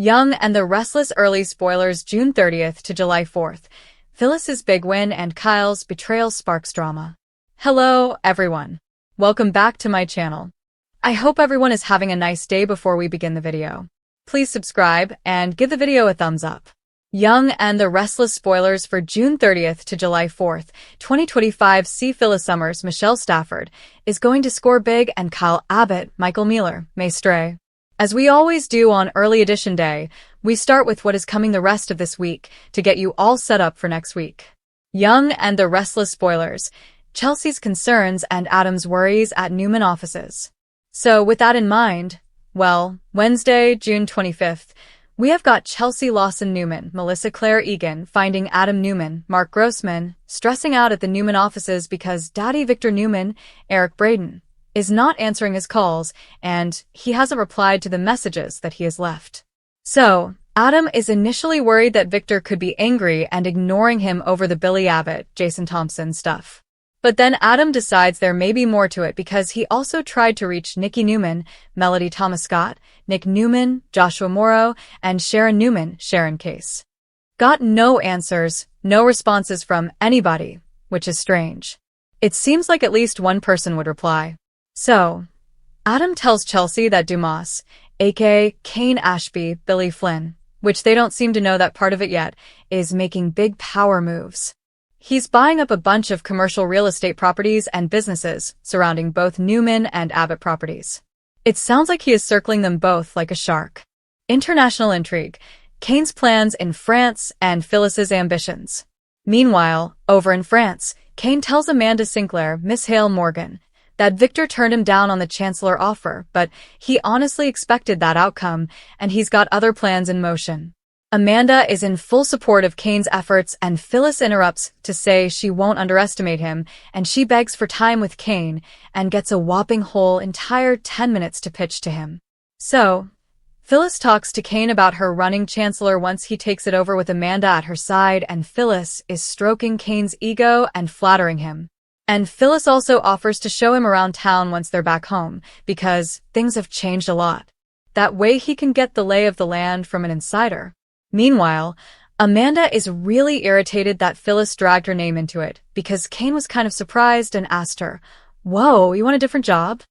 Young and the Restless early spoilers June 30th to July 4th. Phyllis's big win and Kyle's betrayal sparks drama. Hello, everyone. Welcome back to my channel. I hope everyone is having a nice day before we begin the video. Please subscribe and give the video a thumbs up. Young and the Restless spoilers for June 30th to July 4th, 2025. Phyllis Summers, Michelle Stafford, is going to score big and Kyle Abbott, Michael Mueller, may stray. As we always do on Early Edition Day, we start with what is coming the rest of this week to get you all set up for next week. Young and the Restless spoilers, Chelsea's concerns and Adam's worries at Newman offices. So with that in mind, well, Wednesday, June 25th, we have got Chelsea Lawson Newman, Melissa Claire Egan finding Adam Newman, Mark Grossman, stressing out at the Newman offices because Daddy Victor Newman, Eric Braden, is not answering his calls, and he hasn't replied to the messages that he has left. So, Adam is initially worried that Victor could be angry and ignoring him over the Billy Abbott, Jason Thompson stuff. But then Adam decides there may be more to it because he also tried to reach Nikki Newman, Melody Thomas Scott, Nick Newman, Joshua Morrow, and Sharon Newman, Sharon Case. Got no answers, no responses from anybody, which is strange. It seems like at least one person would reply. So, Adam tells Chelsea that Dumas, aka Kane Ashby, Billy Flynn, which they don't seem to know that part of it yet, is making big power moves. He's buying up a bunch of commercial real estate properties and businesses surrounding both Newman and Abbott properties. It sounds like he is circling them both like a shark. International intrigue, Kane's plans in France and Phyllis's ambitions. Meanwhile, over in France, Kane tells Amanda Sinclair, Miss Hale Morgan, that Victor turned him down on the Chancellor offer, but he honestly expected that outcome, and he's got other plans in motion. Amanda is in full support of Kane's efforts, and Phyllis interrupts to say she won't underestimate him, and she begs for time with Kane and gets a whopping whole entire 10 minutes to pitch to him. So, Phyllis talks to Kane about her running Chancellor once he takes it over with Amanda at her side, and Phyllis is stroking Kane's ego and flattering him. And Phyllis also offers to show him around town once they're back home, because things have changed a lot. That way he can get the lay of the land from an insider. Meanwhile, Amanda is really irritated that Phyllis dragged her name into it, because Kane was kind of surprised and asked her, "Whoa, you want a different job?"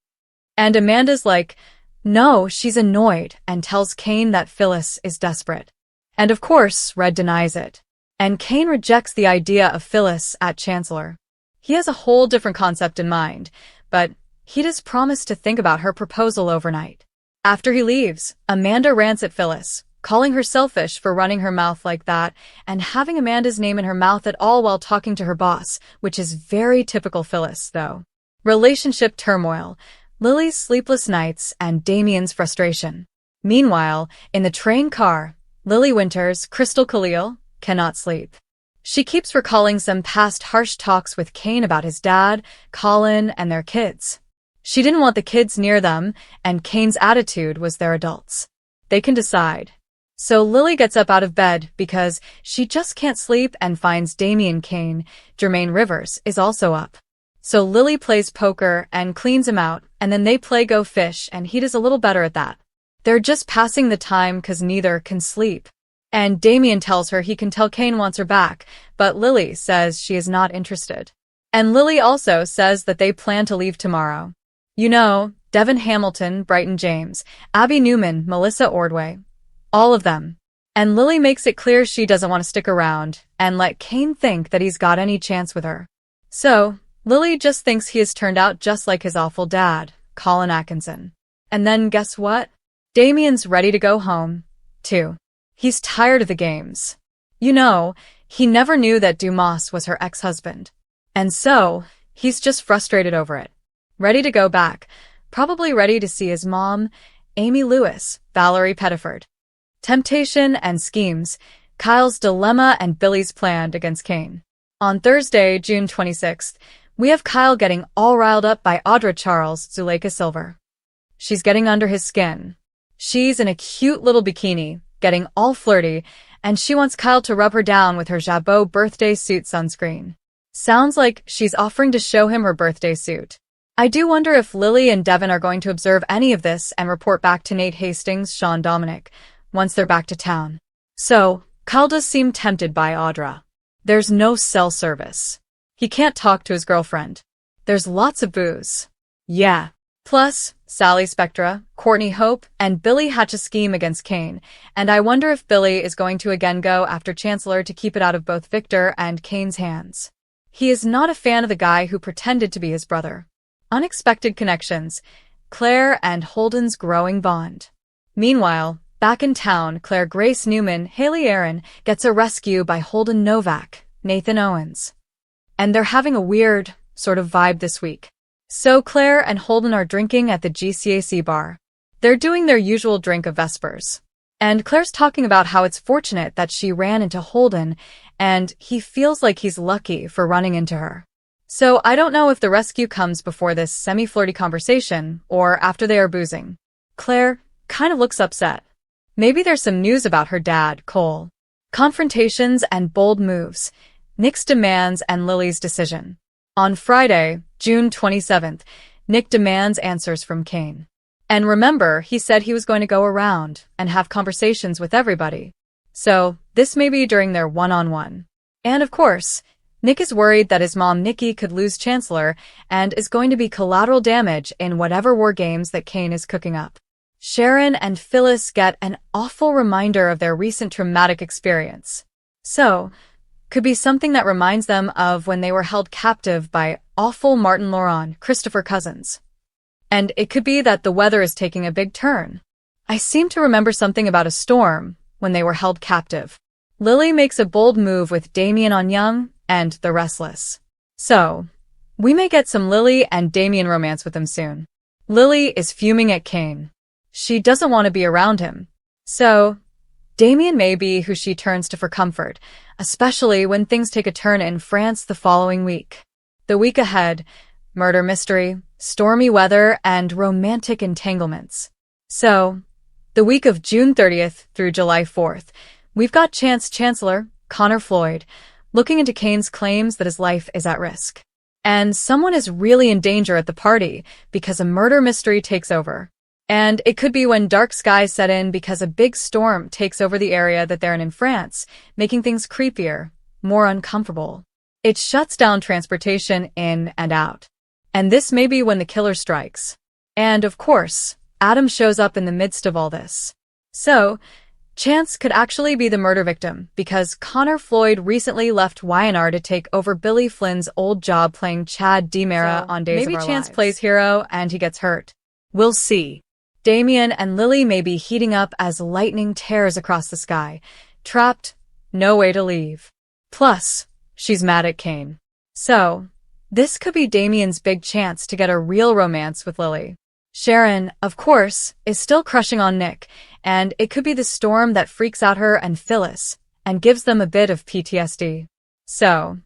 And Amanda's like, no, she's annoyed, and tells Kane that Phyllis is desperate. And of course, Red denies it. And Kane rejects the idea of Phyllis at Chancellor. He has a whole different concept in mind, but he does promise to think about her proposal overnight. After he leaves, Amanda rants at Phyllis, calling her selfish for running her mouth like that and having Amanda's name in her mouth at all while talking to her boss, which is very typical Phyllis, though. Relationship turmoil, Lily's sleepless nights, and Damien's frustration. Meanwhile, in the train car, Lily Winters, Crystal Khalil, cannot sleep. She keeps recalling some past harsh talks with Kane about his dad, Colin, and their kids. She didn't want the kids near them, and Kane's attitude was they're adults. They can decide. So Lily gets up out of bed because she just can't sleep and finds Damien Kane, Jermaine Rivers, is also up. So Lily plays poker and cleans him out, and then they play Go Fish, and he does a little better at that. They're just passing the time 'cause neither can sleep. And Damien tells her he can tell Kane wants her back, but Lily says she is not interested. And Lily also says that they plan to leave tomorrow. You know, Devin Hamilton, Brighton James, Abby Newman, Melissa Ordway. All of them. And Lily makes it clear she doesn't want to stick around and let Kane think that he's got any chance with her. So, Lily just thinks he has turned out just like his awful dad, Colin Atkinson. And then guess what? Damien's ready to go home, too. He's tired of the games. You know, he never knew that Dumas was her ex-husband. And so, he's just frustrated over it. Ready to go back. Probably ready to see his mom, Amy Lewis, Valerie Pettiford. Temptation and schemes, Kyle's dilemma and Billy's plan against Kane. On Thursday, June 26th, we have Kyle getting all riled up by Audra Charles, Zuleika Silver. She's getting under his skin. She's in a cute little bikini, getting all flirty, and she wants Kyle to rub her down with her Jabot birthday suit sunscreen. Sounds like she's offering to show him her birthday suit. I do wonder if Lily and Devin are going to observe any of this and report back to Nate Hastings, Sean Dominic, once they're back to town. So, Kyle does seem tempted by Audra. There's no cell service. He can't talk to his girlfriend. There's lots of booze. Yeah. Plus, Sally Spectra, Courtney Hope, and Billy hatch a scheme against Kane, and I wonder if Billy is going to again go after Chancellor to keep it out of both Victor and Kane's hands. He is not a fan of the guy who pretended to be his brother. Unexpected connections. Claire and Holden's growing bond. Meanwhile, back in town, Claire Grace Newman, Haley Aaron, gets a rescue by Holden Novak, Nathan Owens. And they're having a weird sort of vibe this week. So Claire and Holden are drinking at the GCAC bar. They're doing their usual drink of Vespers. And Claire's talking about how it's fortunate that she ran into Holden, and he feels like he's lucky for running into her. So I don't know if the rescue comes before this semi-flirty conversation or after they are boozing. Claire kind of looks upset. Maybe there's some news about her dad, Cole. Confrontations and bold moves. Nick's demands and Lily's decision. On Friday, June 27th, Nick demands answers from Kane. And remember, he said he was going to go around and have conversations with everybody. So, this may be during their one-on-one. And of course, Nick is worried that his mom Nikki could lose Chancellor and is going to be collateral damage in whatever war games that Kane is cooking up. Sharon and Phyllis get an awful reminder of their recent traumatic experience. So, could be something that reminds them of when they were held captive by awful Martin Laurent, Christopher Cousins. And it could be that the weather is taking a big turn. I seem to remember something about a storm when they were held captive. Lily makes a bold move with Damien on Young and the Restless. So, we may get some Lily and Damien romance with them soon. Lily is fuming at Kane. She doesn't want to be around him. So, Damien may be who she turns to for comfort, especially when things take a turn in France the following week. The week ahead, murder mystery, stormy weather, and romantic entanglements. So, the week of June 30th through July 4th, we've got Chancellor, Connor Floyd, looking into Kane's claims that his life is at risk. And someone is really in danger at the party because a murder mystery takes over. And it could be when dark skies set in because a big storm takes over the area that they're in France, making things creepier, more uncomfortable. It shuts down transportation in and out. And this may be when the killer strikes. And of course, Adam shows up in the midst of all this. So, Chance could actually be the murder victim because Connor Floyd recently left Y&R to take over Billy Flynn's old job playing Chad DiMera on Days of Our Lives. Maybe Chance plays hero and he gets hurt. We'll see. Damien and Lily may be heating up as lightning tears across the sky. Trapped, no way to leave. Plus, she's mad at Kane. So, this could be Damien's big chance to get a real romance with Lily. Sharon, of course, is still crushing on Nick, and it could be the storm that freaks out her and Phyllis, and gives them a bit of PTSD. So,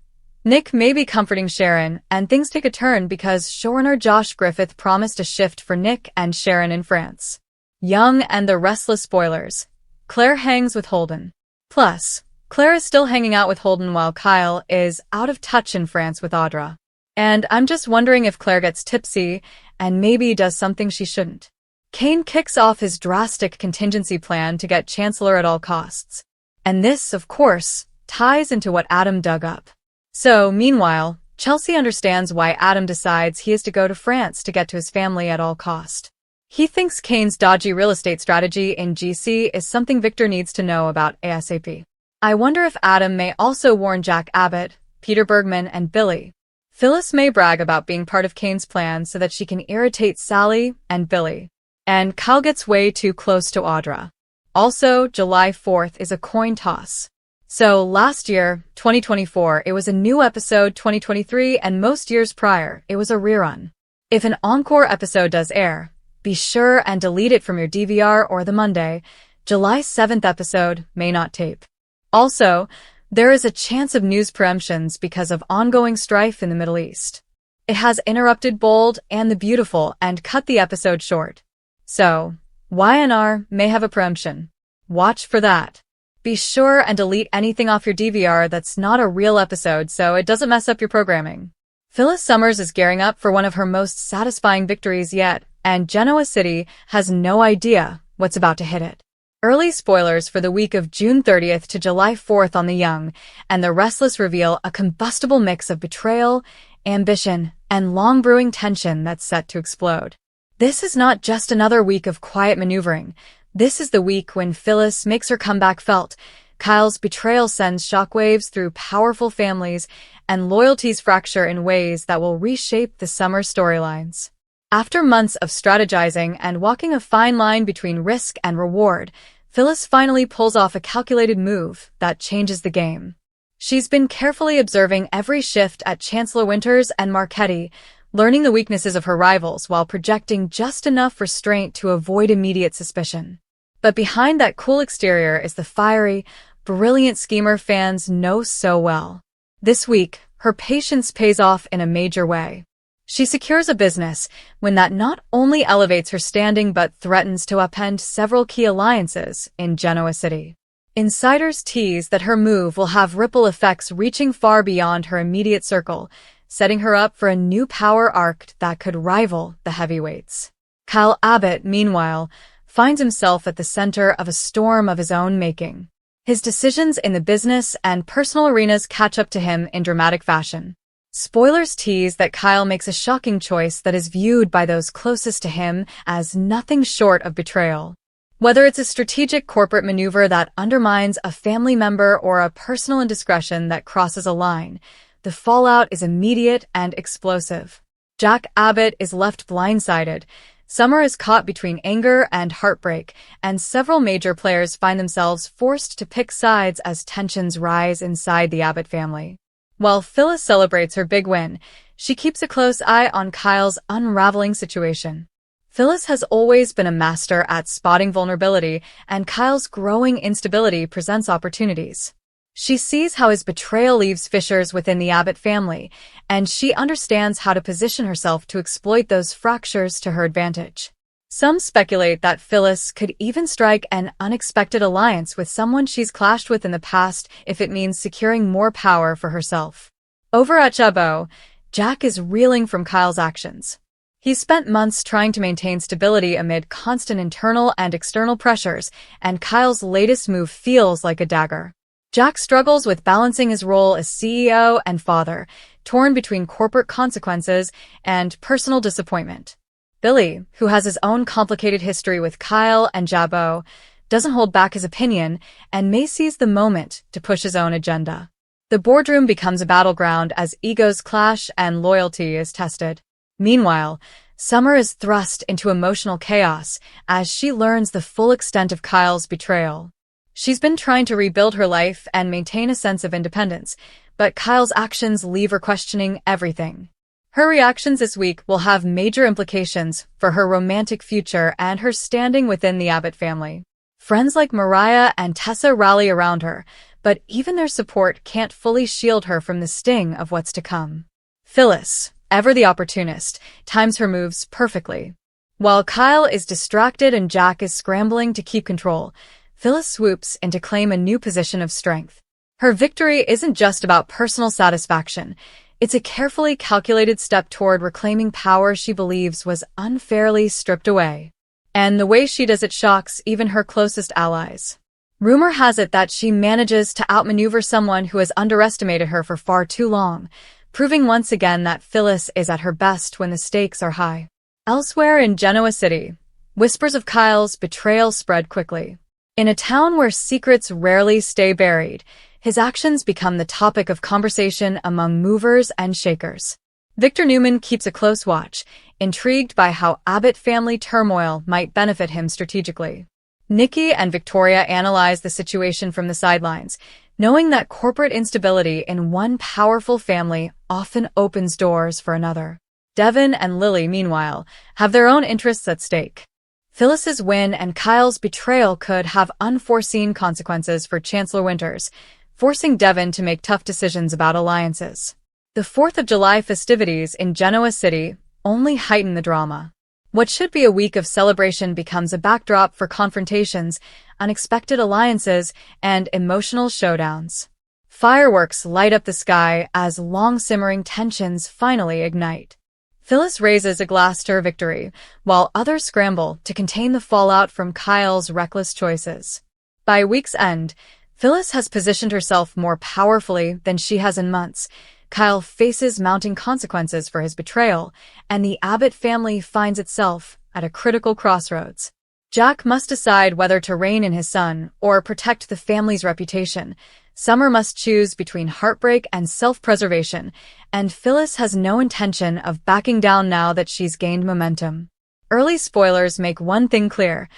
Nick may be comforting Sharon, and things take a turn because showrunner Josh Griffith promised a shift for Nick and Sharon in France. Young and the Restless spoilers. Claire hangs with Holden. Plus, Claire is still hanging out with Holden while Kyle is out of touch in France with Audra. And I'm just wondering if Claire gets tipsy and maybe does something she shouldn't. Kane kicks off his drastic contingency plan to get Chancellor at all costs. And this, of course, ties into what Adam dug up. So, meanwhile, Chelsea understands why Adam decides he is to go to France to get to his family at all cost. He thinks Kane's dodgy real estate strategy in GC is something Victor needs to know about ASAP. I wonder if Adam may also warn Jack Abbott, Peter Bergman, and Billy. Phyllis may brag about being part of Kane's plan so that she can irritate Sally and Billy. And Kyle gets way too close to Audra. Also, July 4th is a coin toss. So last year, 2024, it was a new episode 2023, and most years prior, it was a rerun. If an encore episode does air, be sure and delete it from your DVR or the Monday, July 7th episode may not tape. Also, there is a chance of news preemptions because of ongoing strife in the Middle East. It has interrupted Bold and the Beautiful and cut the episode short. So, Y&R may have a preemption. Watch for that. Be sure and delete anything off your DVR that's not a real episode so it doesn't mess up your programming. Phyllis Summers is gearing up for one of her most satisfying victories yet, and Genoa City has no idea what's about to hit it. Early spoilers for the week of June 30th to July 4th on The Young and the Restless reveal a combustible mix of betrayal, ambition, and long-brewing tension that's set to explode. This is not just another week of quiet maneuvering. This is the week when Phyllis makes her comeback felt. Kyle's betrayal sends shockwaves through powerful families, and loyalties fracture in ways that will reshape the summer storylines. After months of strategizing and walking a fine line between risk and reward, Phyllis finally pulls off a calculated move that changes the game. She's been carefully observing every shift at Chancellor Winters and Marchetti, learning the weaknesses of her rivals while projecting just enough restraint to avoid immediate suspicion. But behind that cool exterior is the fiery, brilliant schemer fans know so well. This week, her patience pays off in a major way. She secures a business when that not only elevates her standing but threatens to upend several key alliances in Genoa City. Insiders tease that her move will have ripple effects reaching far beyond her immediate circle, setting her up for a new power arc that could rival the heavyweights. Kyle Abbott, meanwhile, finds himself at the center of a storm of his own making. His decisions in the business and personal arenas catch up to him in dramatic fashion. Spoilers tease that Kyle makes a shocking choice that is viewed by those closest to him as nothing short of betrayal. Whether it's a strategic corporate maneuver that undermines a family member or a personal indiscretion that crosses a line, the fallout is immediate and explosive. Jack Abbott is left blindsided. Summer is caught between anger and heartbreak, and several major players find themselves forced to pick sides as tensions rise inside the Abbott family. While Phyllis celebrates her big win, she keeps a close eye on Kyle's unraveling situation. Phyllis has always been a master at spotting vulnerability, and Kyle's growing instability presents opportunities. She sees how his betrayal leaves fissures within the Abbott family, and she understands how to position herself to exploit those fractures to her advantage. Some speculate that Phyllis could even strike an unexpected alliance with someone she's clashed with in the past if it means securing more power for herself. Over at Chabot, Jack is reeling from Kyle's actions. He's spent months trying to maintain stability amid constant internal and external pressures, and Kyle's latest move feels like a dagger. Jack struggles with balancing his role as CEO and father, torn between corporate consequences and personal disappointment. Billy, who has his own complicated history with Kyle and Chabot, doesn't hold back his opinion and may seize the moment to push his own agenda. The boardroom becomes a battleground as egos clash and loyalty is tested. Meanwhile, Summer is thrust into emotional chaos as she learns the full extent of Kyle's betrayal. She's been trying to rebuild her life and maintain a sense of independence, but Kyle's actions leave her questioning everything. Her reactions this week will have major implications for her romantic future and her standing within the Abbott family. Friends like Mariah and Tessa rally around her, but even their support can't fully shield her from the sting of what's to come. Phyllis, ever the opportunist, times her moves perfectly. While Kyle is distracted and Jack is scrambling to keep control, Phyllis swoops in to claim a new position of strength. Her victory isn't just about personal satisfaction. It's a carefully calculated step toward reclaiming power she believes was unfairly stripped away. And the way she does it shocks even her closest allies. Rumor has it that she manages to outmaneuver someone who has underestimated her for far too long, proving once again that Phyllis is at her best when the stakes are high. Elsewhere in Genoa City, whispers of Kyle's betrayal spread quickly. In a town where secrets rarely stay buried, his actions become the topic of conversation among movers and shakers. Victor Newman keeps a close watch, intrigued by how Abbott family turmoil might benefit him strategically. Nikki and Victoria analyze the situation from the sidelines, knowing that corporate instability in one powerful family often opens doors for another. Devin and Lily, meanwhile, have their own interests at stake. Phyllis's win and Kyle's betrayal could have unforeseen consequences for Chancellor Winters, forcing Devin to make tough decisions about alliances. The 4th of July festivities in Genoa City only heighten the drama. What should be a week of celebration becomes a backdrop for confrontations, unexpected alliances, and emotional showdowns. Fireworks light up the sky as long-simmering tensions finally ignite. Phyllis raises a glass to her victory, while others scramble to contain the fallout from Kyle's reckless choices. By week's end, Phyllis has positioned herself more powerfully than she has in months. Kyle faces mounting consequences for his betrayal, and the Abbott family finds itself at a critical crossroads. Jack must decide whether to rein in his son or protect the family's reputation. Summer must choose between heartbreak and self-preservation, and Phyllis has no intention of backing down now that she's gained momentum. Early spoilers make one thing clear.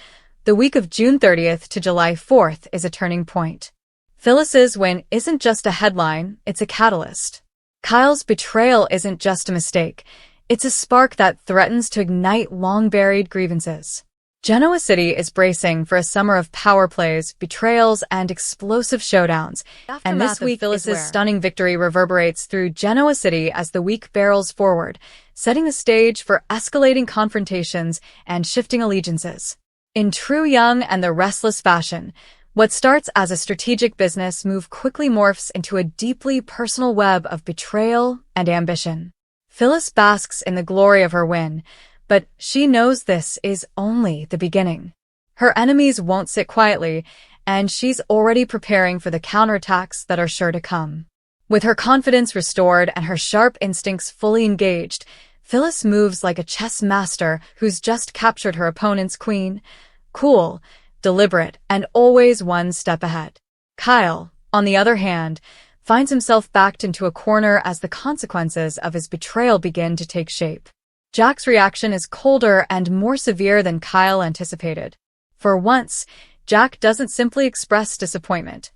The week of June 30th to July 4th is a turning point. Phyllis's win isn't just a headline, it's a catalyst. Kyle's betrayal isn't just a mistake. It's a spark that threatens to ignite long-buried grievances. Genoa City is bracing for a summer of power plays, betrayals, and explosive showdowns. And this week, Phyllis's stunning victory reverberates through Genoa City as the week barrels forward, setting the stage for escalating confrontations and shifting allegiances. In true Young and the Restless fashion, what starts as a strategic business move quickly morphs into a deeply personal web of betrayal and ambition. Phyllis basks in the glory of her win, but she knows this is only the beginning. Her enemies won't sit quietly, and she's already preparing for the counterattacks that are sure to come. With her confidence restored and her sharp instincts fully engaged, Phyllis moves like a chess master who's just captured her opponent's queen. Cool, deliberate, and always one step ahead. Kyle, on the other hand, finds himself backed into a corner as the consequences of his betrayal begin to take shape. Jack's reaction is colder and more severe than Kyle anticipated. For once, Jack doesn't simply express disappointment.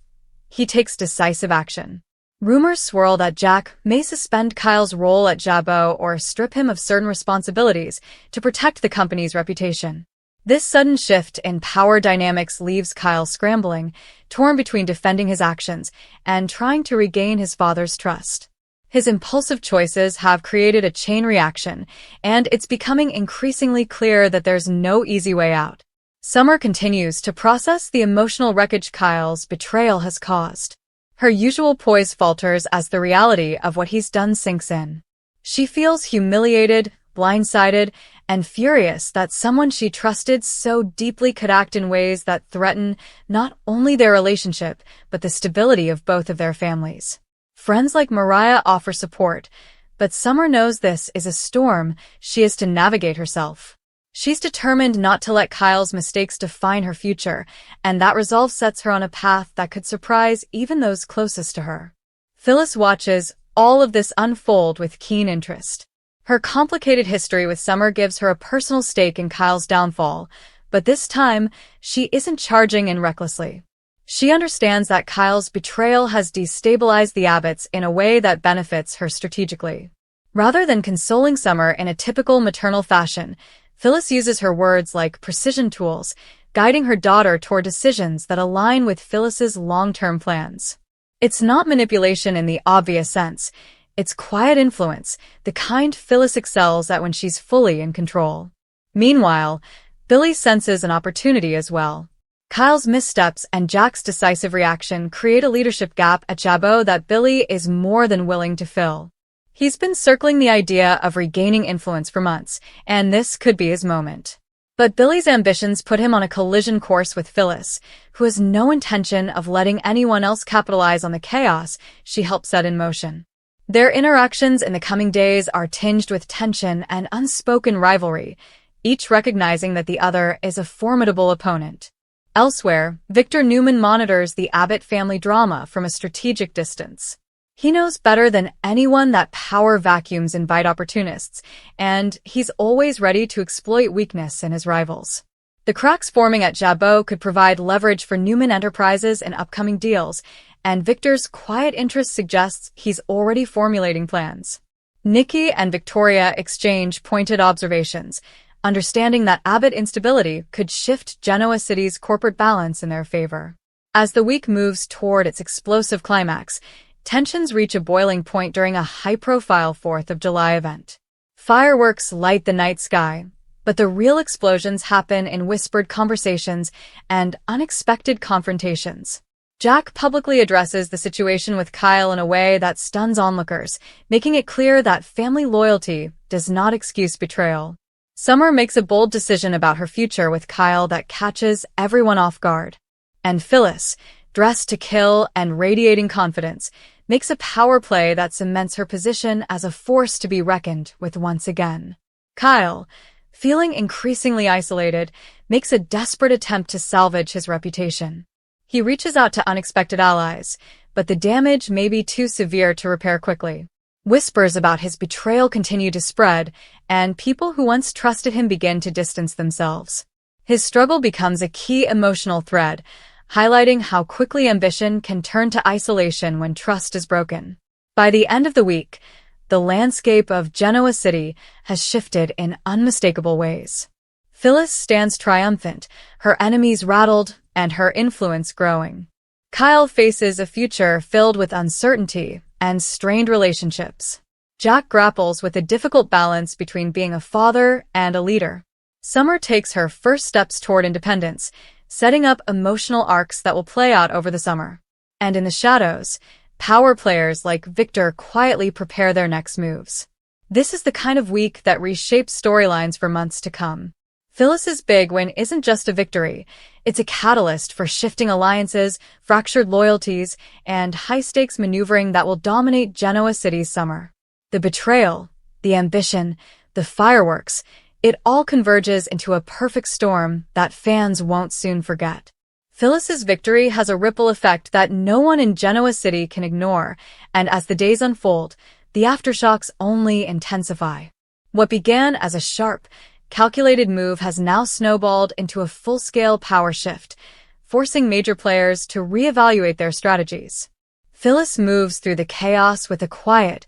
He takes decisive action. Rumors swirl that Jack may suspend Kyle's role at Jabot or strip him of certain responsibilities to protect the company's reputation. This sudden shift in power dynamics leaves Kyle scrambling, torn between defending his actions and trying to regain his father's trust. His impulsive choices have created a chain reaction, and it's becoming increasingly clear that there's no easy way out. Summer continues to process the emotional wreckage Kyle's betrayal has caused. Her usual poise falters as the reality of what he's done sinks in. She feels humiliated, blindsided, and furious that someone she trusted so deeply could act in ways that threaten not only their relationship, but the stability of both of their families. Friends like Mariah offer support, but Summer knows this is a storm she is to navigate herself. She's determined not to let Kyle's mistakes define her future, and that resolve sets her on a path that could surprise even those closest to her. Phyllis watches all of this unfold with keen interest. Her complicated history with Summer gives her a personal stake in Kyle's downfall, but this time, she isn't charging in recklessly. She understands that Kyle's betrayal has destabilized the Abbotts in a way that benefits her strategically. Rather than consoling Summer in a typical maternal fashion, Phyllis uses her words like precision tools, guiding her daughter toward decisions that align with Phyllis's long-term plans. It's not manipulation in the obvious sense. It's quiet influence, the kind Phyllis excels at when she's fully in control. Meanwhile, Billy senses an opportunity as well. Kyle's missteps and Jack's decisive reaction create a leadership gap at Jabot that Billy is more than willing to fill. He's been circling the idea of regaining influence for months, and this could be his moment. But Billy's ambitions put him on a collision course with Phyllis, who has no intention of letting anyone else capitalize on the chaos she helped set in motion. Their interactions in the coming days are tinged with tension and unspoken rivalry, each recognizing that the other is a formidable opponent. Elsewhere, Victor Newman monitors the Abbott family drama from a strategic distance. He knows better than anyone that power vacuums invite opportunists, and he's always ready to exploit weakness in his rivals. The cracks forming at Jabot could provide leverage for Newman Enterprises in upcoming deals, and Victor's quiet interest suggests he's already formulating plans. Nikki and Victoria exchange pointed observations, understanding that Abbott instability could shift Genoa City's corporate balance in their favor. As the week moves toward its explosive climax, tensions reach a boiling point during a high-profile 4th of July event. Fireworks light the night sky, but the real explosions happen in whispered conversations and unexpected confrontations. Jack publicly addresses the situation with Kyle in a way that stuns onlookers, making it clear that family loyalty does not excuse betrayal. Summer makes a bold decision about her future with Kyle that catches everyone off guard. And Phyllis, dressed to kill and radiating confidence, makes a power play that cements her position as a force to be reckoned with once again. Kyle, feeling increasingly isolated, makes a desperate attempt to salvage his reputation. He reaches out to unexpected allies, but the damage may be too severe to repair quickly. Whispers about his betrayal continue to spread, and people who once trusted him begin to distance themselves. His struggle becomes a key emotional thread, highlighting how quickly ambition can turn to isolation when trust is broken. By the end of the week, the landscape of Genoa City has shifted in unmistakable ways. Phyllis stands triumphant, her enemies rattled, and her influence growing. Kyle faces a future filled with uncertainty and strained relationships. Jack grapples with a difficult balance between being a father and a leader. Summer takes her first steps toward independence, setting up emotional arcs that will play out over the summer. And in the shadows, power players like Victor quietly prepare their next moves. This is the kind of week that reshapes storylines for months to come. Phyllis's big win isn't just a victory, it's a catalyst for shifting alliances, fractured loyalties, and high-stakes maneuvering that will dominate Genoa City's summer. The betrayal, the ambition, the fireworks, it all converges into a perfect storm that fans won't soon forget. Phyllis's victory has a ripple effect that no one in Genoa City can ignore, and as the days unfold, the aftershocks only intensify. What began as a sharp, calculated move has now snowballed into a full-scale power shift, forcing major players to reevaluate their strategies. Phyllis moves through the chaos with a quiet,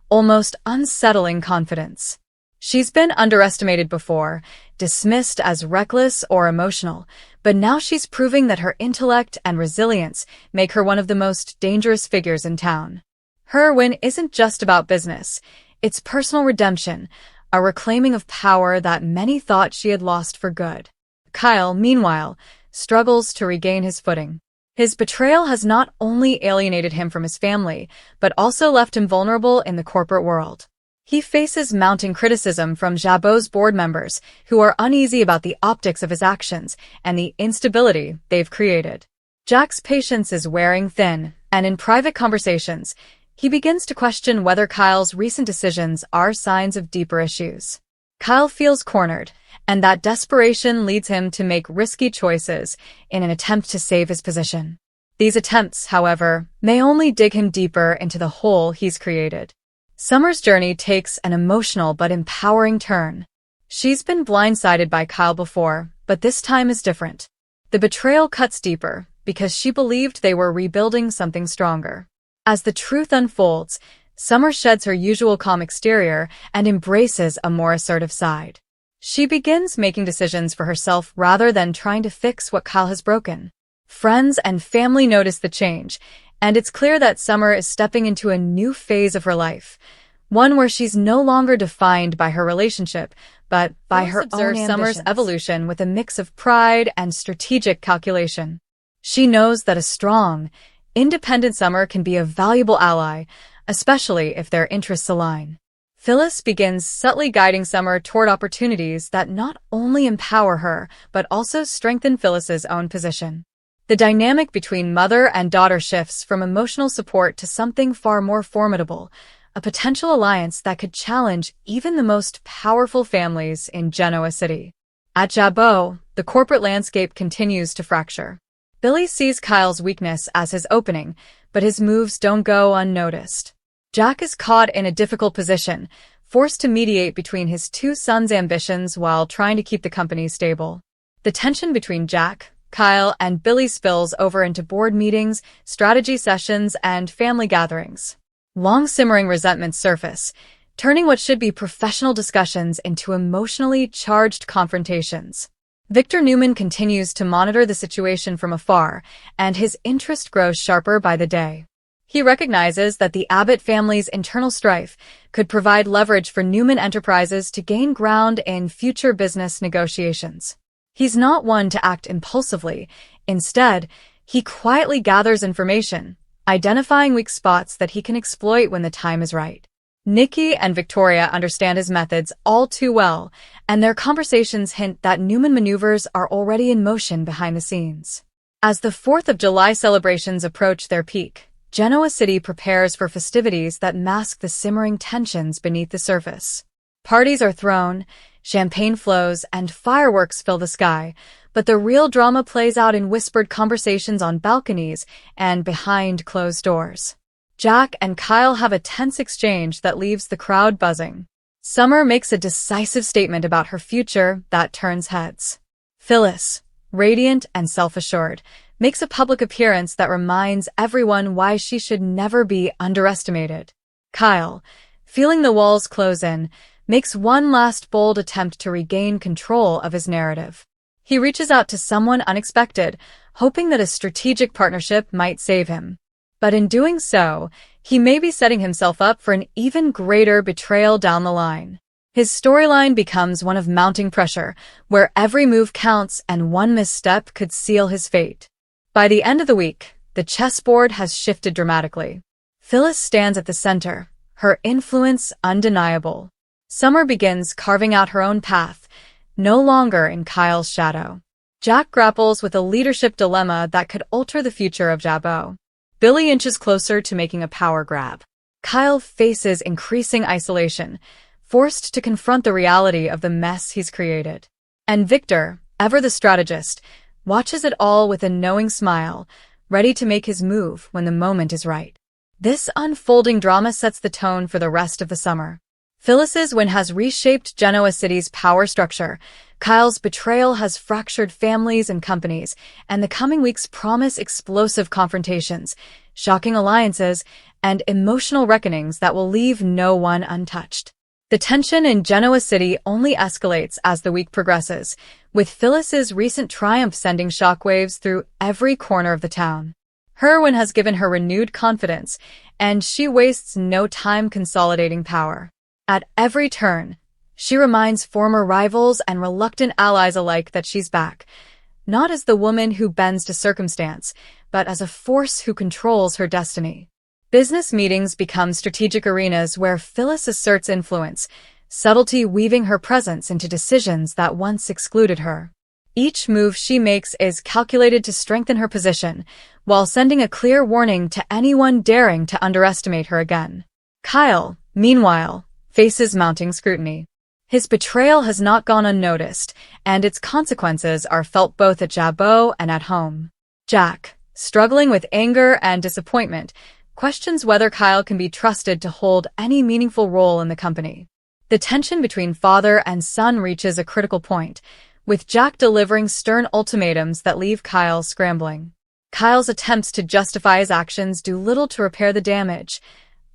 almost unsettling confidence. She's been underestimated before, dismissed as reckless or emotional, but now she's proving that her intellect and resilience make her one of the most dangerous figures in town. Her win isn't just about business, it's personal redemption, a reclaiming of power that many thought she had lost for good. Kyle, meanwhile, struggles to regain his footing. His betrayal has not only alienated him from his family, but also left him vulnerable in the corporate world. He faces mounting criticism from Jabot's board members, who are uneasy about the optics of his actions and the instability they've created. Jack's patience is wearing thin, and in private conversations, he begins to question whether Kyle's recent decisions are signs of deeper issues. Kyle feels cornered, and that desperation leads him to make risky choices in an attempt to save his position. These attempts, however, may only dig him deeper into the hole he's created. Summer's journey takes an emotional but empowering turn. She's been blindsided by Kyle before, but this time is different. The betrayal cuts deeper because she believed they were rebuilding something stronger. As the truth unfolds, Summer sheds her usual calm exterior and embraces a more assertive side. She begins making decisions for herself rather than trying to fix what Kyle has broken. Friends and family notice the change, and it's clear that Summer is stepping into a new phase of her life, one where she's no longer defined by her relationship, but by her own ambitions. Summer's evolution with a mix of pride and strategic calculation. She knows that a strong, independent Summer can be a valuable ally, especially if their interests align. Phyllis begins subtly guiding Summer toward opportunities that not only empower her, but also strengthen Phyllis's own position. The dynamic between mother and daughter shifts from emotional support to something far more formidable, a potential alliance that could challenge even the most powerful families in Genoa City. At Jabot, the corporate landscape continues to fracture. Billy sees Kyle's weakness as his opening, but his moves don't go unnoticed. Jack is caught in a difficult position, forced to mediate between his two sons' ambitions while trying to keep the company stable. The tension between Jack, Kyle, and Billy spills over into board meetings, strategy sessions, and family gatherings. Long simmering resentments surface, turning what should be professional discussions into emotionally charged confrontations. Victor Newman continues to monitor the situation from afar, and his interest grows sharper by the day. He recognizes that the Abbott family's internal strife could provide leverage for Newman Enterprises to gain ground in future business negotiations. He's not one to act impulsively. Instead, He quietly gathers information, identifying weak spots that he can exploit when the time is right. Nikki and Victoria understand his methods all too well, and their conversations hint that Newman maneuvers are already in motion behind the scenes. As the 4th of July celebrations approach their peak, Genoa City prepares for festivities that mask the simmering tensions beneath the surface. Parties are thrown, champagne flows, and fireworks fill the sky, but the real drama plays out in whispered conversations on balconies and behind closed doors. Jack and Kyle have a tense exchange that leaves the crowd buzzing. Summer makes a decisive statement about her future that turns heads. Phyllis, radiant and self-assured, makes a public appearance that reminds everyone why she should never be underestimated. Kyle, feeling the walls close in, makes one last bold attempt to regain control of his narrative. He reaches out to someone unexpected, hoping that a strategic partnership might save him. But in doing so, he may be setting himself up for an even greater betrayal down the line. His storyline becomes one of mounting pressure, where every move counts and one misstep could seal his fate. By the end of the week, the chessboard has shifted dramatically. Phyllis stands at the center, her influence undeniable. Summer begins carving out her own path, no longer in Kyle's shadow. Jack grapples with a leadership dilemma that could alter the future of Jabot. Billy inches closer to making a power grab. Kyle faces increasing isolation, forced to confront the reality of the mess he's created. And Victor, ever the strategist, watches it all with a knowing smile, ready to make his move when the moment is right. This unfolding drama sets the tone for the rest of the summer. Phyllis's win has reshaped Genoa City's power structure, Kyle's betrayal has fractured families and companies, and the coming weeks promise explosive confrontations, shocking alliances, and emotional reckonings that will leave no one untouched. The tension in Genoa City only escalates as the week progresses, with Phyllis's recent triumph sending shockwaves through every corner of the town. Her win has given her renewed confidence, and she wastes no time consolidating power. At every turn, she reminds former rivals and reluctant allies alike that she's back, not as the woman who bends to circumstance, but as a force who controls her destiny. Business meetings become strategic arenas where Phyllis asserts influence, subtlety weaving her presence into decisions that once excluded her. Each move she makes is calculated to strengthen her position, while sending a clear warning to anyone daring to underestimate her again. Kyle, meanwhile, faces mounting scrutiny. His betrayal has not gone unnoticed, and its consequences are felt both at Jabot and at home. Jack, struggling with anger and disappointment, questions whether Kyle can be trusted to hold any meaningful role in the company. The tension between father and son reaches a critical point, with Jack delivering stern ultimatums that leave Kyle scrambling. Kyle's attempts to justify his actions do little to repair the damage.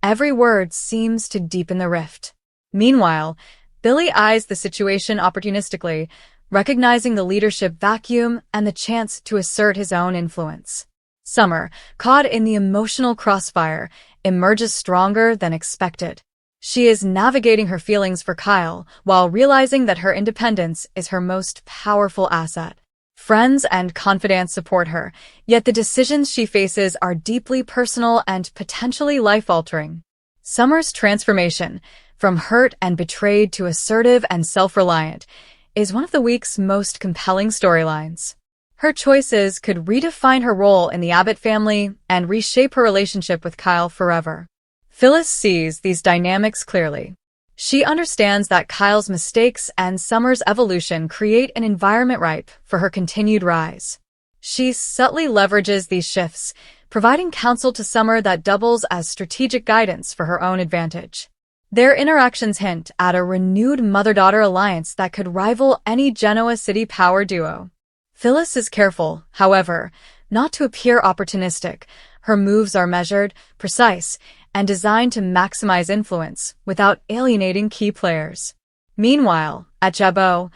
Every word seems to deepen the rift. Meanwhile, Billy eyes the situation opportunistically, recognizing the leadership vacuum and the chance to assert his own influence. Summer, caught in the emotional crossfire, emerges stronger than expected. She is navigating her feelings for Kyle while realizing that her independence is her most powerful asset. Friends and confidants support her, yet the decisions she faces are deeply personal and potentially life-altering. Summer's transformation, from hurt and betrayed to assertive and self-reliant, is one of the week's most compelling storylines. Her choices could redefine her role in the Abbott family and reshape her relationship with Kyle forever. Phyllis sees these dynamics clearly. She understands that Kyle's mistakes and Summer's evolution create an environment ripe for her continued rise. She subtly leverages these shifts, providing counsel to Summer that doubles as strategic guidance for her own advantage. Their interactions hint at a renewed mother-daughter alliance that could rival any Genoa City power duo. Phyllis is careful, however, not to appear opportunistic. Her moves are measured, precise, and designed to maximize influence without alienating key players. Meanwhile, at Jabot,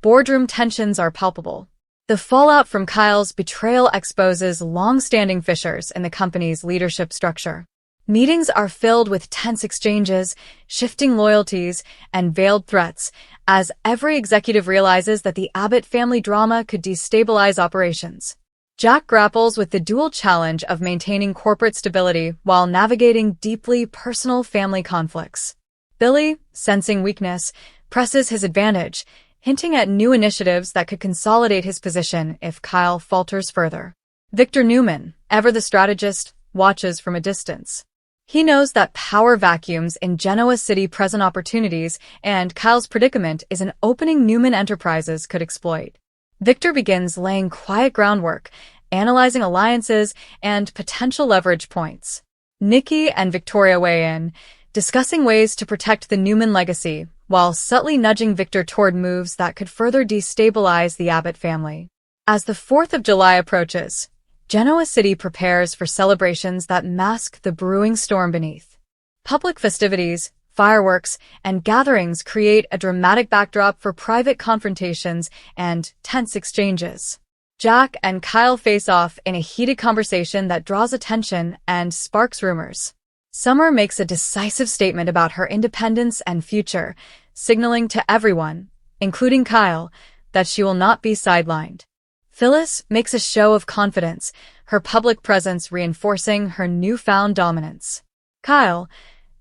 boardroom tensions are palpable. The fallout from Kyle's betrayal exposes long-standing fissures in the company's leadership structure. Meetings are filled with tense exchanges, shifting loyalties, and veiled threats, as every executive realizes that the Abbott family drama could destabilize operations. Jack grapples with the dual challenge of maintaining corporate stability while navigating deeply personal family conflicts. Billy, sensing weakness, presses his advantage, hinting at new initiatives that could consolidate his position if Kyle falters further. Victor Newman, ever the strategist, watches from a distance. He knows that power vacuums in Genoa City present opportunities, and Kyle's predicament is an opening Newman Enterprises could exploit. Victor begins laying quiet groundwork, analyzing alliances and potential leverage points. Nikki and Victoria weigh in, discussing ways to protect the Newman legacy, while subtly nudging Victor toward moves that could further destabilize the Abbott family. As the 4th of July approaches, Genoa City prepares for celebrations that mask the brewing storm beneath. Public festivities, fireworks, and gatherings create a dramatic backdrop for private confrontations and tense exchanges. Jack and Kyle face off in a heated conversation that draws attention and sparks rumors. Summer makes a decisive statement about her independence and future, signaling to everyone, including Kyle, that she will not be sidelined. Phyllis makes a show of confidence, her public presence reinforcing her newfound dominance. Kyle,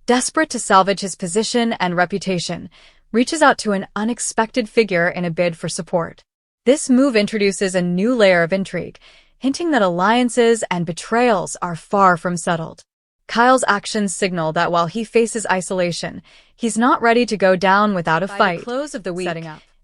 desperate to salvage his position and reputation, reaches out to an unexpected figure in a bid for support. This move introduces a new layer of intrigue, hinting that alliances and betrayals are far from settled. Kyle's actions signal that while he faces isolation, he's not ready to go down without a fight. By the close of the week,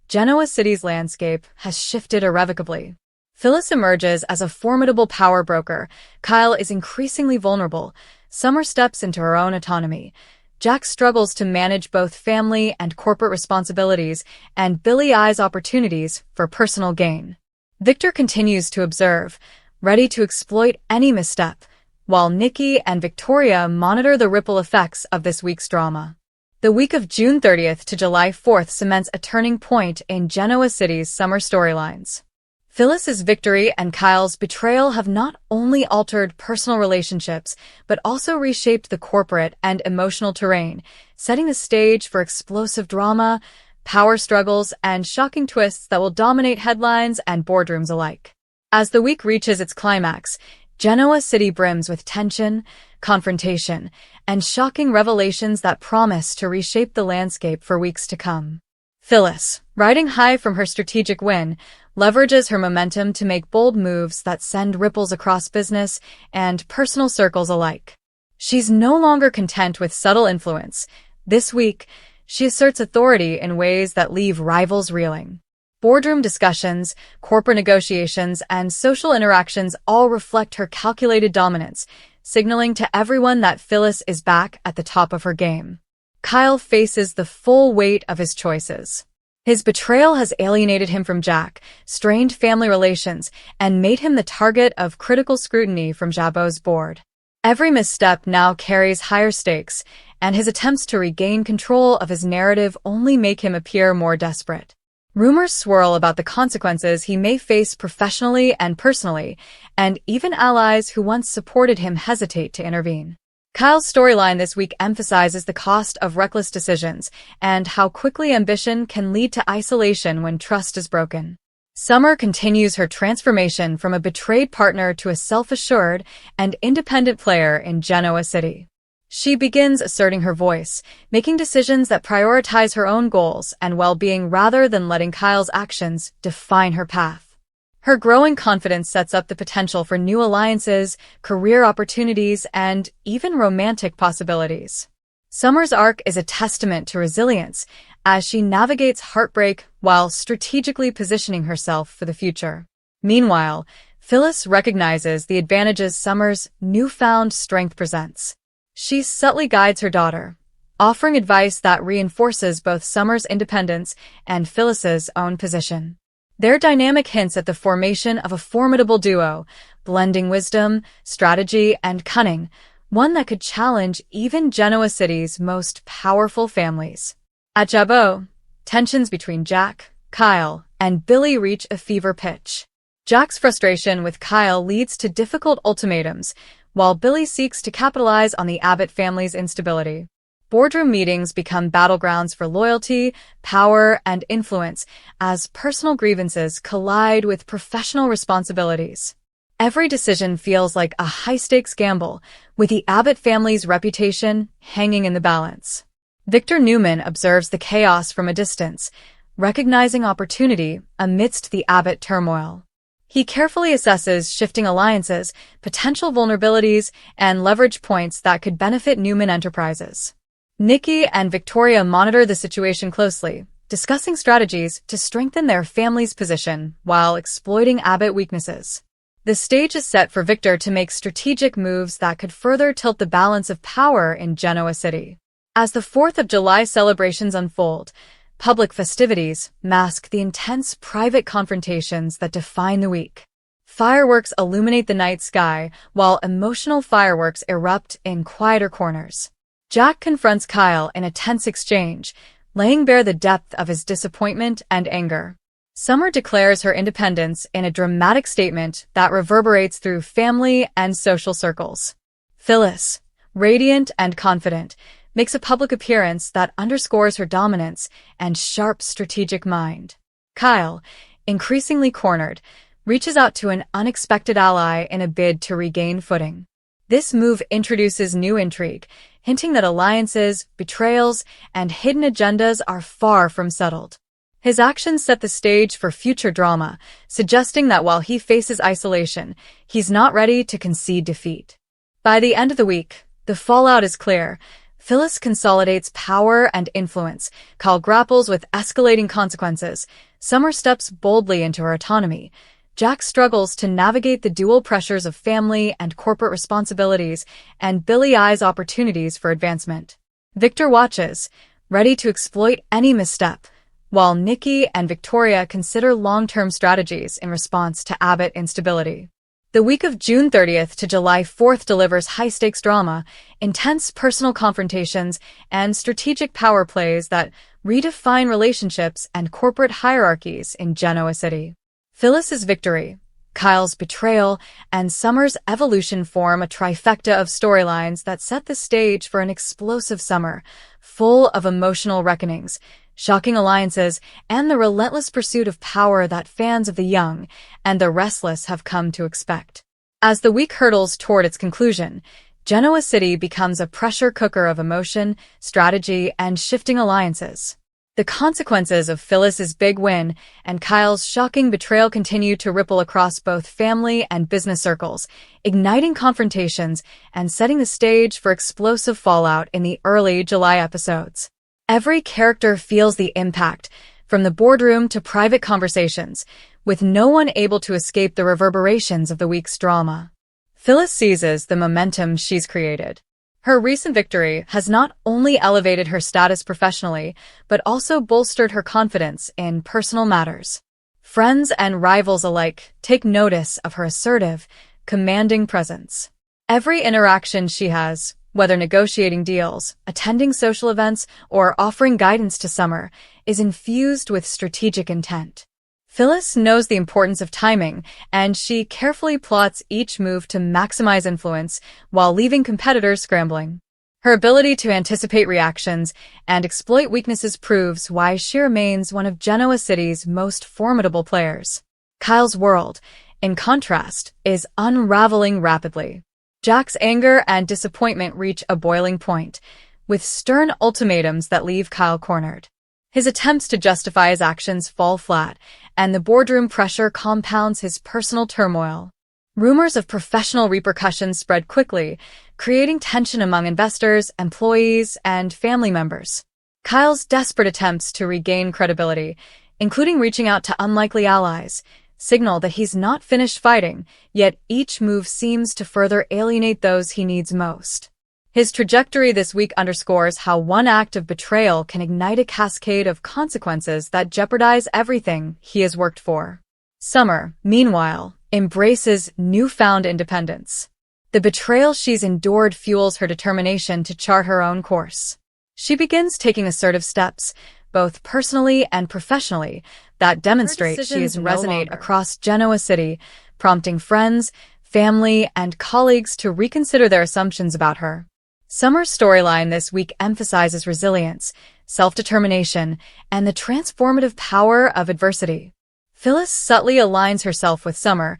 Genoa City's landscape has shifted irrevocably. Phyllis emerges as a formidable power broker. Kyle is increasingly vulnerable. Summer steps into her own autonomy. Jack struggles to manage both family and corporate responsibilities, and Billy eyes opportunities for personal gain. Victor continues to observe, ready to exploit any misstep, while Nikki and Victoria monitor the ripple effects of this week's drama. The week of June 30th to July 4th cements a turning point in Genoa City's summer storylines. Phyllis's victory and Kyle's betrayal have not only altered personal relationships, but also reshaped the corporate and emotional terrain, setting the stage for explosive drama, power struggles, and shocking twists that will dominate headlines and boardrooms alike. As the week reaches its climax, Genoa City brims with tension, confrontation, and shocking revelations that promise to reshape the landscape for weeks to come. Phyllis, riding high from her strategic win, leverages her momentum to make bold moves that send ripples across business and personal circles alike. She's no longer content with subtle influence. This week, she asserts authority in ways that leave rivals reeling. Boardroom discussions, corporate negotiations, and social interactions all reflect her calculated dominance, signaling to everyone that Phyllis is back at the top of her game. Kyle faces the full weight of his choices. His betrayal has alienated him from Jack, strained family relations, and made him the target of critical scrutiny from Jabot's board. Every misstep now carries higher stakes, and his attempts to regain control of his narrative only make him appear more desperate. Rumors swirl about the consequences he may face professionally and personally, and even allies who once supported him hesitate to intervene. Kyle's storyline this week emphasizes the cost of reckless decisions and how quickly ambition can lead to isolation when trust is broken. Summer continues her transformation from a betrayed partner to a self-assured and independent player in Genoa City. She begins asserting her voice, making decisions that prioritize her own goals and well-being rather than letting Kyle's actions define her path. Her growing confidence sets up the potential for new alliances, career opportunities, and even romantic possibilities. Summer's arc is a testament to resilience as she navigates heartbreak while strategically positioning herself for the future. Meanwhile, Phyllis recognizes the advantages Summer's newfound strength presents. She subtly guides her daughter, offering advice that reinforces both Summer's independence and Phyllis's own position. Their dynamic hints at the formation of a formidable duo, blending wisdom, strategy, and cunning, one that could challenge even Genoa City's most powerful families. At Jabot, tensions between Jack, Kyle, and Billy reach a fever pitch. Jack's frustration with Kyle leads to difficult ultimatums, while Billy seeks to capitalize on the Abbott family's instability. Boardroom meetings become battlegrounds for loyalty, power, and influence as personal grievances collide with professional responsibilities. Every decision feels like a high-stakes gamble, with the Abbott family's reputation hanging in the balance. Victor Newman observes the chaos from a distance, recognizing opportunity amidst the Abbott turmoil. He carefully assesses shifting alliances, potential vulnerabilities, and leverage points that could benefit Newman Enterprises. Nikki and Victoria monitor the situation closely, discussing strategies to strengthen their family's position while exploiting Abbott weaknesses. The stage is set for Victor to make strategic moves that could further tilt the balance of power in Genoa City. As the 4th of July celebrations unfold, public festivities mask the intense private confrontations that define the week. Fireworks illuminate the night sky, while emotional fireworks erupt in quieter corners. Jack confronts Kyle in a tense exchange, laying bare the depth of his disappointment and anger. Summer declares her independence in a dramatic statement that reverberates through family and social circles. Phyllis, radiant and confident, makes a public appearance that underscores her dominance and sharp strategic mind. Kyle, increasingly cornered, reaches out to an unexpected ally in a bid to regain footing. This move introduces new intrigue, hinting that alliances, betrayals, and hidden agendas are far from settled. His actions set the stage for future drama, suggesting that while he faces isolation, he's not ready to concede defeat. By the end of the week, the fallout is clear. Phyllis consolidates power and influence, Kyle grapples with escalating consequences, Summer steps boldly into her autonomy, Jack struggles to navigate the dual pressures of family and corporate responsibilities, and Billy eyes opportunities for advancement. Victor watches, ready to exploit any misstep, while Nikki and Victoria consider long-term strategies in response to Abbott instability. The week of June 30th to July 4th delivers high-stakes drama, intense personal confrontations, and strategic power plays that redefine relationships and corporate hierarchies in Genoa City. Phyllis's victory, Kyle's betrayal, and Summer's evolution form a trifecta of storylines that set the stage for an explosive summer, full of emotional reckonings, shocking alliances, and the relentless pursuit of power that fans of the young and the restless have come to expect. As the week hurtles toward its conclusion, Genoa City becomes a pressure cooker of emotion, strategy, and shifting alliances. The consequences of Phyllis's big win and Kyle's shocking betrayal continue to ripple across both family and business circles, igniting confrontations and setting the stage for explosive fallout in the early July episodes. Every character feels the impact, from the boardroom to private conversations, with no one able to escape the reverberations of the week's drama. Phyllis seizes the momentum she's created. Her recent victory has not only elevated her status professionally, but also bolstered her confidence in personal matters. Friends and rivals alike take notice of her assertive, commanding presence. Every interaction she has, whether negotiating deals, attending social events, or offering guidance to Summer, is infused with strategic intent. Phyllis knows the importance of timing, and she carefully plots each move to maximize influence while leaving competitors scrambling. Her ability to anticipate reactions and exploit weaknesses proves why she remains one of Genoa City's most formidable players. Kyle's world, in contrast, is unraveling rapidly. Jack's anger and disappointment reach a boiling point, with stern ultimatums that leave Kyle cornered. His attempts to justify his actions fall flat, and the boardroom pressure compounds his personal turmoil. Rumors of professional repercussions spread quickly, creating tension among investors, employees, and family members. Kyle's desperate attempts to regain credibility, including reaching out to unlikely allies, signal that he's not finished fighting, yet each move seems to further alienate those he needs most. His trajectory this week underscores how one act of betrayal can ignite a cascade of consequences that jeopardize everything he has worked for. Summer, meanwhile, embraces newfound independence. The betrayal she's endured fuels her determination to chart her own course. She begins taking assertive steps, both personally and professionally, that demonstrate she is resonate across Genoa City, prompting friends, family, and colleagues to reconsider their assumptions about her. Summer's storyline this week emphasizes resilience, self-determination, and the transformative power of adversity. Phyllis subtly aligns herself with Summer,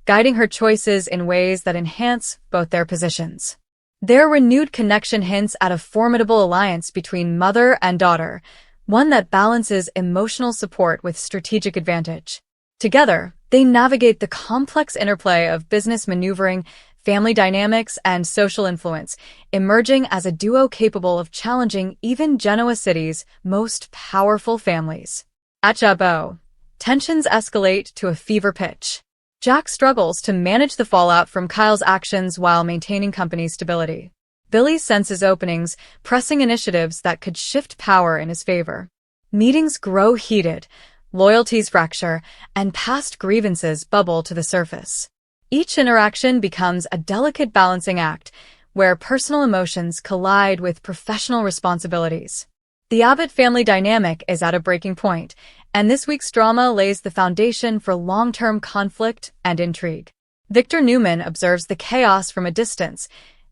guiding her choices in ways that enhance both their positions. Their renewed connection hints at a formidable alliance between mother and daughter, one that balances emotional support with strategic advantage. Together, they navigate the complex interplay of business maneuvering, family dynamics, and social influence, emerging as a duo capable of challenging even Genoa City's most powerful families. At Chabot, tensions escalate to a fever pitch. Jack struggles to manage the fallout from Kyle's actions while maintaining company stability. Billy senses openings, pressing initiatives that could shift power in his favor. Meetings grow heated, loyalties fracture, and past grievances bubble to the surface. Each interaction becomes a delicate balancing act, where personal emotions collide with professional responsibilities. The Abbott family dynamic is at a breaking point, and this week's drama lays the foundation for long-term conflict and intrigue. Victor Newman observes the chaos from a distance,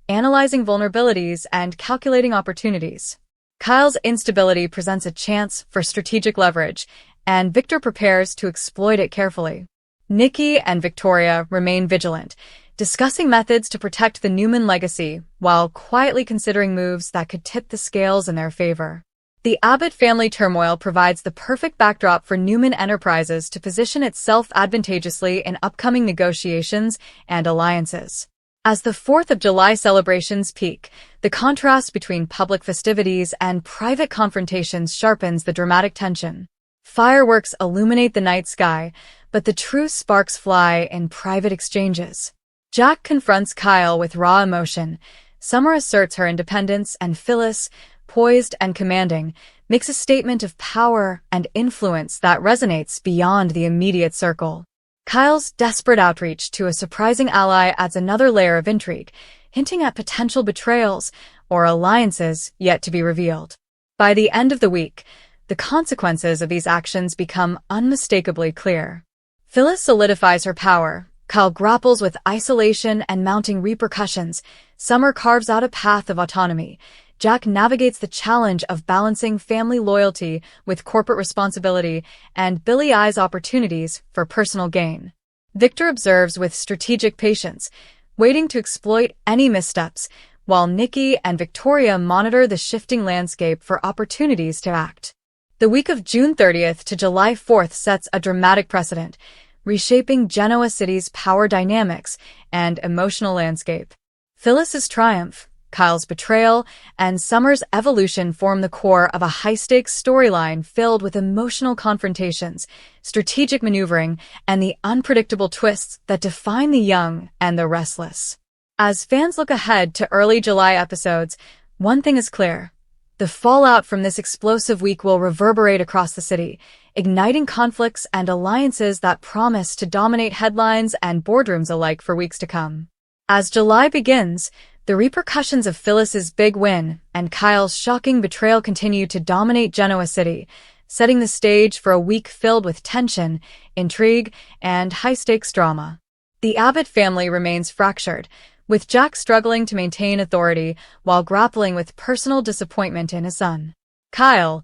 analyzing vulnerabilities and calculating opportunities. Kyle's instability presents a chance for strategic leverage, and Victor prepares to exploit it carefully. Nikki and Victoria remain vigilant, discussing methods to protect the Newman legacy while quietly considering moves that could tip the scales in their favor. The Abbott family turmoil provides the perfect backdrop for Newman Enterprises to position itself advantageously in upcoming negotiations and alliances. As the 4th of July celebrations peak, the contrast between public festivities and private confrontations sharpens the dramatic tension. Fireworks illuminate the night sky, but the true sparks fly in private exchanges. Jack confronts Kyle with raw emotion. Summer asserts her independence, and Phyllis, poised and commanding, makes a statement of power and influence that resonates beyond the immediate circle. Kyle's desperate outreach to a surprising ally adds another layer of intrigue, hinting at potential betrayals or alliances yet to be revealed. By the end of the week, the consequences of these actions become unmistakably clear. Phyllis solidifies her power. Kyle grapples with isolation and mounting repercussions. Summer carves out a path of autonomy. Jack navigates the challenge of balancing family loyalty with corporate responsibility, and Billy eyes opportunities for personal gain. Victor observes with strategic patience, waiting to exploit any missteps, while Nikki and Victoria monitor the shifting landscape for opportunities to act. The week of June 30th to July 4th sets a dramatic precedent, reshaping Genoa City's power dynamics and emotional landscape. Phyllis's triumph, Kyle's betrayal, and Summer's evolution form the core of a high-stakes storyline filled with emotional confrontations, strategic maneuvering, and the unpredictable twists that define the young and the restless. As fans look ahead to early July episodes, one thing is clear. The fallout from this explosive week will reverberate across the city, igniting conflicts and alliances that promise to dominate headlines and boardrooms alike for weeks to come. As July begins, the repercussions of Phyllis's big win and Kyle's shocking betrayal continue to dominate Genoa City, setting the stage for a week filled with tension, intrigue, and high-stakes drama. The Abbott family remains fractured, with Jack struggling to maintain authority while grappling with personal disappointment in his son. Kyle,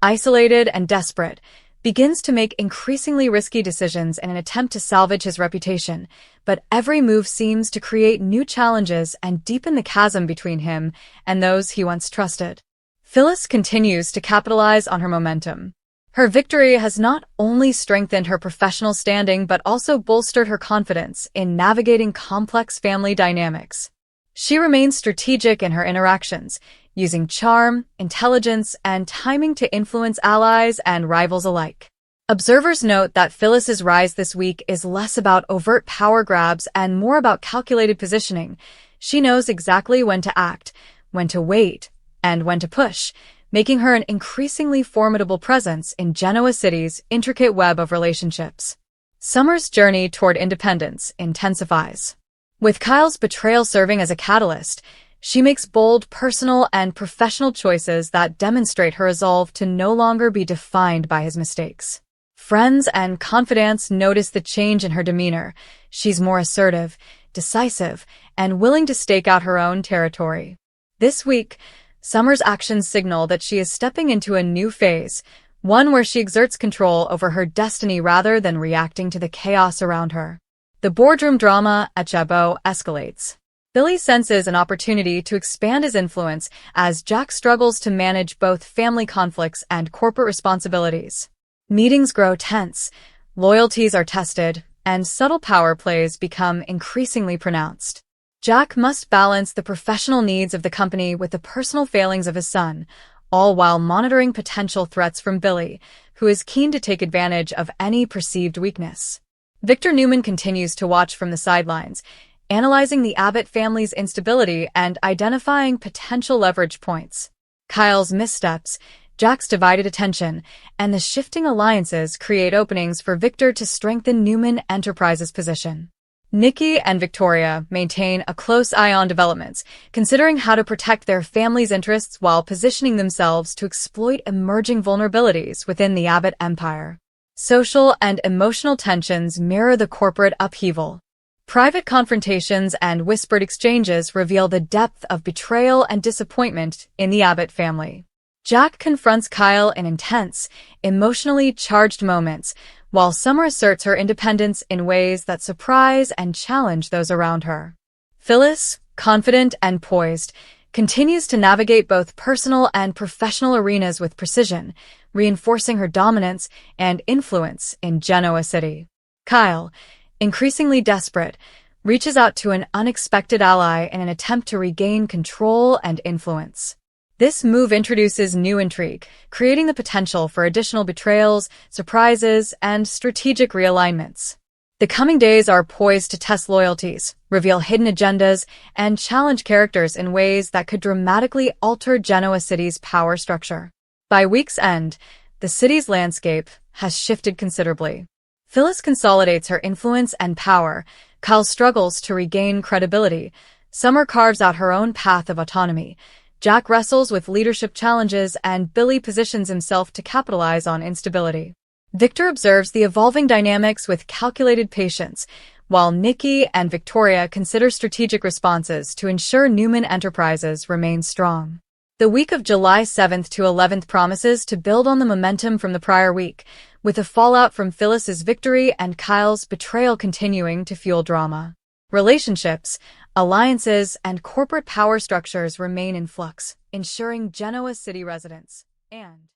isolated and desperate, begins to make increasingly risky decisions in an attempt to salvage his reputation, but every move seems to create new challenges and deepen the chasm between him and those he once trusted. Phyllis continues to capitalize on her momentum. Her victory has not only strengthened her professional standing but also bolstered her confidence in navigating complex family dynamics. She remains strategic in her interactions, using charm, intelligence, and timing to influence allies and rivals alike. Observers note that Phyllis's rise this week is less about overt power grabs and more about calculated positioning. She knows exactly when to act, when to wait, and when to push, making her an increasingly formidable presence in Genoa City's intricate web of relationships. Summer's journey toward independence intensifies. With Kyle's betrayal serving as a catalyst, she makes bold personal and professional choices that demonstrate her resolve to no longer be defined by his mistakes. Friends and confidants notice the change in her demeanor. She's more assertive, decisive, and willing to stake out her own territory. This week, Summer's actions signal that she is stepping into a new phase, one where she exerts control over her destiny rather than reacting to the chaos around her. The boardroom drama at Chabot escalates. Billy senses an opportunity to expand his influence as Jack struggles to manage both family conflicts and corporate responsibilities. Meetings grow tense, loyalties are tested, and subtle power plays become increasingly pronounced. Jack must balance the professional needs of the company with the personal failings of his son, all while monitoring potential threats from Billy, who is keen to take advantage of any perceived weakness. Victor Newman continues to watch from the sidelines, analyzing the Abbott family's instability and identifying potential leverage points. Kyle's missteps, Jack's divided attention, and the shifting alliances create openings for Victor to strengthen Newman Enterprises' position. Nikki and Victoria maintain a close eye on developments, considering how to protect their family's interests while positioning themselves to exploit emerging vulnerabilities within the Abbott empire. Social and emotional tensions mirror the corporate upheaval. Private confrontations and whispered exchanges reveal the depth of betrayal and disappointment in the Abbott family. Jack confronts Kyle in intense, emotionally charged moments, while Summer asserts her independence in ways that surprise and challenge those around her. Phyllis, confident and poised, continues to navigate both personal and professional arenas with precision, reinforcing her dominance and influence in Genoa City. Kyle, increasingly desperate, reaches out to an unexpected ally in an attempt to regain control and influence. This move introduces new intrigue, creating the potential for additional betrayals, surprises, and strategic realignments. The coming days are poised to test loyalties, reveal hidden agendas, and challenge characters in ways that could dramatically alter Genoa City's power structure. By week's end, the city's landscape has shifted considerably. Phyllis consolidates her influence and power, Kyle struggles to regain credibility, Summer carves out her own path of autonomy, Jack wrestles with leadership challenges, and Billy positions himself to capitalize on instability. Victor observes the evolving dynamics with calculated patience, while Nikki and Victoria consider strategic responses to ensure Newman Enterprises remain strong. The week of July 7th to 11th promises to build on the momentum from the prior week, with the fallout from Phyllis's victory and Kyle's betrayal continuing to fuel drama. Relationships, alliances, and corporate power structures remain in flux, ensuring Genoa City residents and